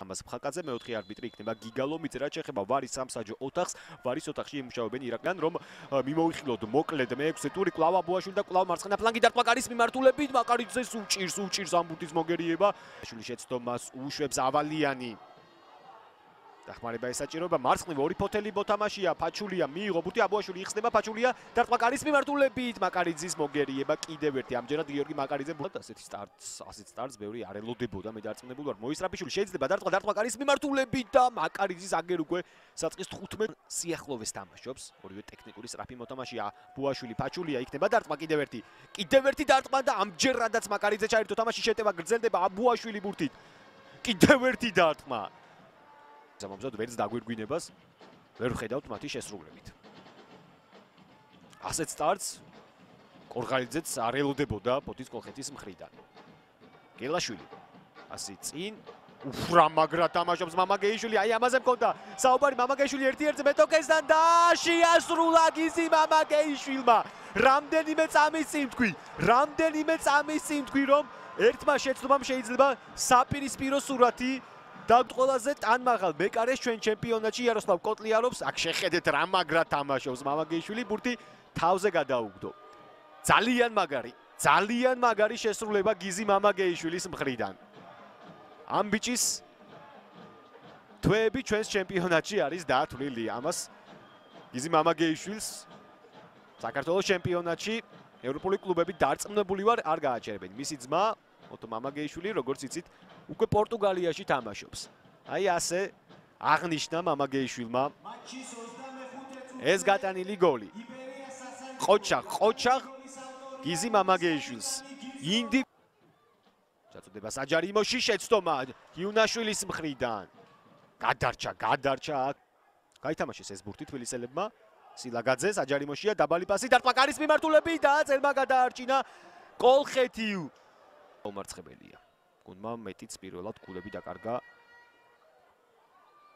ამას მხაკაძე მეოთხე არბიტრი იქნება გიგალომიძე, რაც შეეხება ვარის სამსაჯო ოთახს. ვარის ოთახში იმუშავებენ ირაკლიან, რომ მიმოვიხილოთ მოკლედ მე-6 ტური კლავ აბუაშვილი და კლავ მარცხენა ფლანგი დარტყმაკარის მიმართულებით მაკარიძეს უჭირს ამ ბურთის მოგერიება. შვილი შეცდომას უშვებს ავალიანი. დახმარება ესაჭიროება მარცხნივ ორი ფოთელი მოთამაშია ფაჩულია მიიღო ბურთი აბუაშვილი იხსნება ფაჩულია დარტყმაკარის მიმართულებით მაკარიძის მოგერიება კიდევ ერთი ამჯერად გიორგი მაკარიძე ასეთი სტარტს ბევრი არ ელოდებოდა მე დარწმუნებული ვარ მოისრაფიშვილი შეიძლება დარტყმაკარის მიმართულებით და მაკარიძის აგერ უკვე საწყის 15 სიახლოვეს თამაშობს ორივე ტექნიკური სწრაფი მოთამაშია აბუაშვილი ფაჩულია იქნება დარტყმა კიდევ ერთი დარტყმა და ამჯერადაც მაკარიძე ჩაერთო თამაში შეტევა გრძელდება აბუაშვილი ბურთით კიდევ ერთი დარტყმა ზამომზად ვერც დაგვირგვინებას ვერ ვხედავთ მათი შესრულებით. ასეთ სტარტს კორღალიძეც არ ელოდებოდა ფოთის კოლხეთის მხრიდან. გელაშვილი ასი წინ უფრამაგრად თამაშობს მამაგეიშვილი აი ამაზე მქონდა საუბარი მამაგეიშვილი ერთ-ერთზე მეტოქესთან და შეასრულა გიზი მამაგეიშვილმა. რამდენიმე წამის წინ თქვი რომ ერთმა შეცდომამ შეიძლება საპირისპირო სურათი და ყველაზე ტანმაღალ მეკარეს ჩვენ ჩემპიონატში იაროსლავ კოტლიაროვს აქ შეხედეთ რა მაგრად თამაშობს მამაგეიშვილი ბურთი თავზე გადაუგდო. ძალიან მაგარი შესრულება გიზი მამაგეიშვილის მხრიდან. ამ ბიჭის თვეები ჩვენს ჩემპიონატში არის დათვლილი. ამას გიზი მამაგეიშვილს საქართველოს ჩემპიონატში ევროპული კლუბები დარწმუნებული ვარ არ გააჩერებენ. მისი ძმა ოტო მამაგეიშვილი როგორც იცით უკვე პორტუგალიაში თამაშობს. აი ასე აღნიშნა მამაგეიშვილმა ეს გატანილი გოლი. ყოჩაღ გიზი მამაგეიშვილს. ინდი ჩაწოდება საჯარიმოში შეცდომა იუნაშვილის მხრიდან. გადარჩა. გაითამაშეს ეს ბურთი თბილისელებმა. სილაგაძე საჯარიმოშია დაბალი პასი დარტყმაკარის მიმართულებით და წელმა გადაარჩინა კოლხეთი. უმარცხებელია. გუნდმა მეტიც პირველად გულები დაკარგა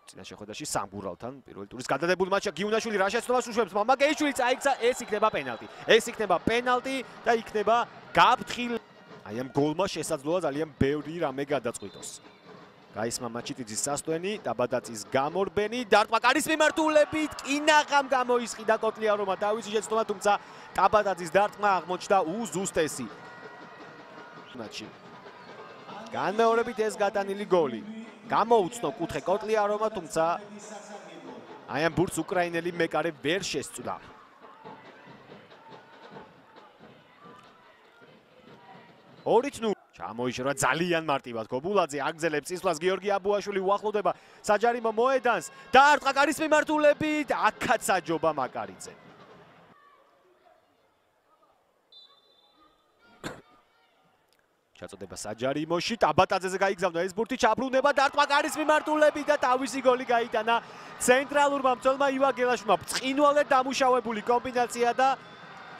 წინა შეხვედრაში სამგურალთან პირველ ტურის გადადებულ მატჩში გიუნაშვილი რა შეცდომას უშვებს მამაგეიშვილი წაიქცა ეს იქნება პენალტი და იქნება გაფრთხილ აი ამ გოლმა შესაძლოა ძალიან ბევრი რამე გადაწყვიტოს გაისმა მაჩიტიძის სასტვენი დაბადაწის გამორბენი დარტყმაკარის მიმართულებით კინაღამ გამოისყიდა კოტლიაროვმა თავისი შეცდომა თუმცა დაბადაწის დარტყმა აღმოჩნდა უზუსტესი მატჩი განმეორებით ეს გატანილი გოლი. გამოუცნო კუთხე კოტლიაროვმა, თუმცა აი ამ ბურთს უკრაინელი მეკარე ვერ შესწვდა. ორი ნუ ჩამოიშორა ძალიან მარტივად კობულაძე აგზელებს წისვლას გიორგი აბუაშვილი უახლოვდება საჯარიმო მოედანს და დარტყმაკარის მიმართულებით აქაც აჯობა მაკარიძე. ჩაწოდება საჯარიმოში ტაბატაძეზე გაიგზავნა ეს ბურთი ჩაბრუნება დარტყმაკარის მიმართულებით და თავისი გოლი გაიტანა ცენტრალურმა მცველმა ივან გელაშვილმა ბრწყინვალედ დამუშავებული კომბინაცია და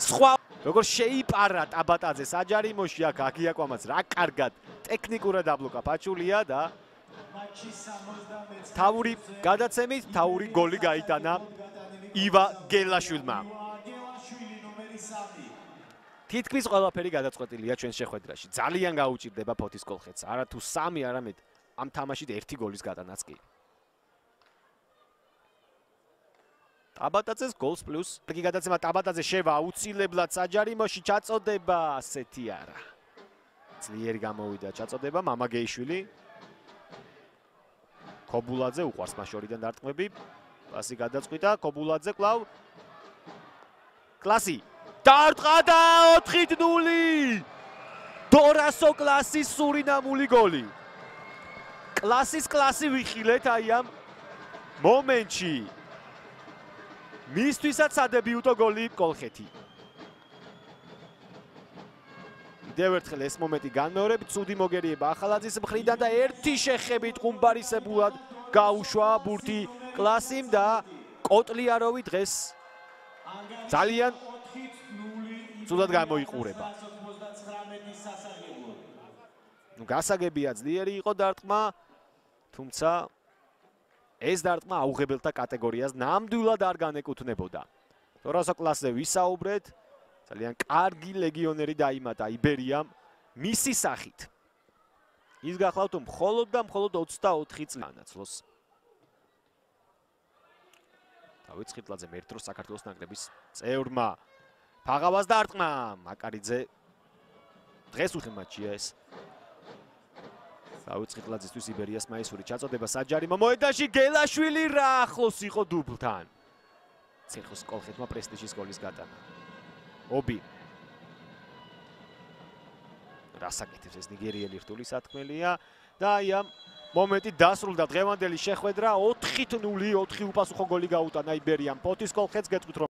სხვა როგორ შეიპარა ტაბატაძე საჯარიმოში აქ აგიაკვამაც რა კარგად ტექნიკურად აბლოკა ფაჩულია და თავური გადაცემით თავური გოლი გაიტანა ივან გელაშვილმა თითქმის ყველაფერი გადაწყვეტილია ჩვენს შეხვედრაში. ძალიან გაუჭირდება ფოთის კოლხეთს. არა თუ 3, არამედ ამ თამაშით 1 გოლის გატანაც კი. ტაბატაძეს გოლს პლუს. იგი გადაცემა ტაბატაძე შევა აუცილებლად საჯარიმოში ჩაწოდება ასეთი არა. ძლიერი გამოვიდა ჩაწოდება მამაგეიშვილი. კობულაძე უყვარს მაშორიდან დარტყმები. პასი გადაწყვიტა კობულაძე კლავ. კლასი დარტყა და 4-0 დორასო კლასის სურინამული გოლი. კლასი ვიხილეთ აი ამ მომენტში. მისთვისაც სადებიუტო გოლი კოლხეთი. კიდევ ერთხელ ეს მომენტი განმეორებით ცუდი მოგერიება ახალაძის მხრიდან და ერთი შეხებით ყუმბარისებულად გაუშვა ბურთი კლასიმ და კოტლიაროვი დღეს ძალიან ცუდად გამოიყურება. გასაგებია ძლიერი იყო დარტყმა, თუმცა ეს დარტყმა აუღებელთა კატეგორიას ნამდვილად არ განეკუთვნებოდა. დორასო კლასზე ვისაუბრეთ, ძალიან კარგი ლეგიონერი დაიმატა იბერიამ მისი სახით. ის გახლავთ მხოლოდ და მხოლოდ 24 წლის ანაცლოს. დავით ხიტლაძემ ერთ დროს საქართველოს ნაკრების წევრმა ფაღავას დაარტყმა მაკარიძე დღეს უხე მატჩია ეს. დავით ხიტლაძისთვის იბერიას მაისური ჩაწოდება საჯარიმო მოედანში გელაშვილი რა ახლოს იყო დუბლთან. ციხოს კოლხეთმა პრესტიჟის გოლის გატანა. ობი რასაკეთებს ეს ნიგერიელი რთული სათქმელია და აი ამ მომენტი დასრულდა დღევანდელი შეხვედრა 4-0 4 უპასუხო გოლი გაუტანა იბერიამ ფოთის კოლხეთს გეტყვით რომ